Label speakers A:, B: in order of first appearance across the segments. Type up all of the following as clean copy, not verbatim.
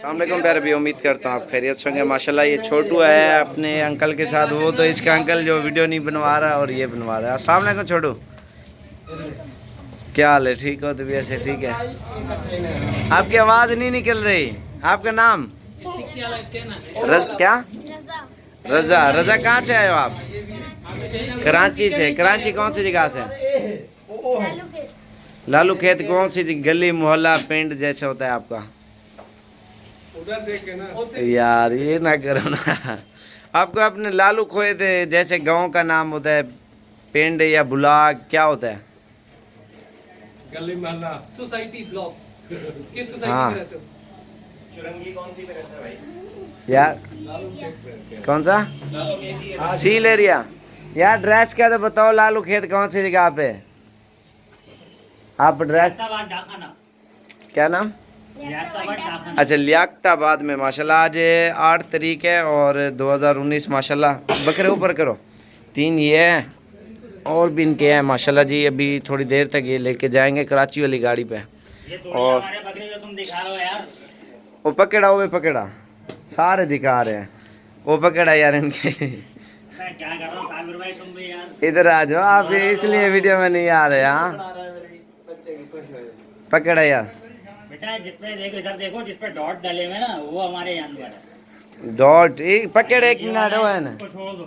A: अस्सलामुअलैकुम प्यारे भी, उम्मीद करता हूँ आप खैरियत से होंगे। माशाल्लाह ये छोटू है अपने अंकल के साथ, वो तो इसका अंकल जो वीडियो नहीं बनवा रहा और ये बनवा रहा है। अस्सलामुअलैकुम छोटू, क्या हाल है? ठीक हो? तो भी ऐसे ठीक है। आपकी आवाज़ नहीं निकल रही। आपका नाम क्या? रजा। रजा कहाँ से आए हो आप? कराची से। कराची कौन सी जगह से? लालू खेत। कौन सी गली मोहल्ला पिंड जैसे होता है आपका? उधर देखे ना यार, ये ना करो ना। आपको अपने लालू खोए थे जैसे गांव का नाम होता है, पिंड या ब्लॉक क्या होता है?
B: गली मोहल्ला सोसाइटी ब्लॉक। किस सोसाइटी में रहते हो?
C: चुरंगी कौन सी में रहता है भाई?
A: यार कौन सा? Seal area. यार ड्रेस क्या तो बताओ, लालू खेत कौन सी जगह पे? आप ड्रेस क्या नाम? अच्छा, लियाकताबाद में। माशाल्लाह आज 8 तारीख है और 2019 माशाल्लाह। बकरे ऊपर करो। 3 ये हैं और भी इनके हैं माशाल्लाह जी। अभी थोड़ी देर तक ये लेके जाएंगे कराची वाली गाड़ी पे। और
D: तुम दिखा रहे हो यार,
A: वो पकड़ा, वो पकड़ा, सारे दिखा रहे हैं। वो पकड़ा यार इनके।
D: मैं क्या कर रहा हूँ साबिर भाई, तुम भी यार
A: इधर आ जाओ आप, इसलिए वीडियो में नहीं आ रहे। हाँ पकड़ा यार।
D: बेटा, जिसपे देखो इधर देखो, जिसपे डॉट डले हुए ना वो हमारे जानवर है।
A: डॉट एक पकड़, 1 मिनट वो है ना।
D: इसको छोड़ दो।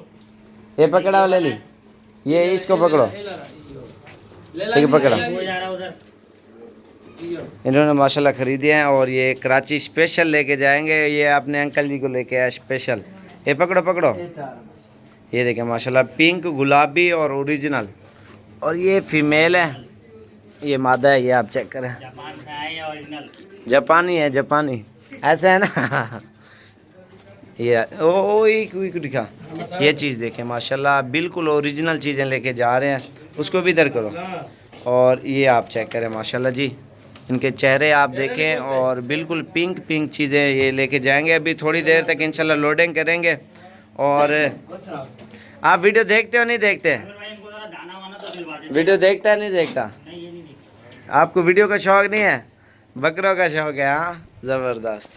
A: ये पकड़ा ले ली, ये इसको पकड़ो। ठीक पकड़ा।
D: वो जा रहा उधर।
A: इन्होंने माशाल्लाह खरीदे हैं और ये कराची स्पेशल लेके जाएंगे। ये अपने अंकल जी को लेके आया स्पेशल। ये पकड़ो पकड़ो। ये देखें माशाल्लाह, पिंक गुलाबी और ओरिजिनल। और ये फीमेल है, ये मादा है। ये आप चेक करें,
D: जापान से आए हैं ओरिजिनल।
A: जापानी है, जापानी ऐसा है ना। ये ओ एक दिखा। ये चीज़ देखें माशाल्लाह, बिल्कुल ओरिजिनल चीज़ें लेके जा रहे हैं। उसको भी इधर करो। और ये आप चेक करें माशाल्लाह जी, इनके चेहरे आप देखें और बिल्कुल पिंक पिंक चीज़ें ये लेके जाएंगे। अभी थोड़ी देर तक इंशाल्लाह लोडिंग करेंगे। और आप वीडियो देखते हो नहीं देखते?
D: साबिर भाई, इनको जरा दाना वाना तो दिलवा दे।
A: वीडियो देखता है नहीं देखता?
D: नहीं, ये नहीं देखता।
A: आपको वीडियो का शौक नहीं है, बकरों का शौक है? हाँ ज़बरदस्त।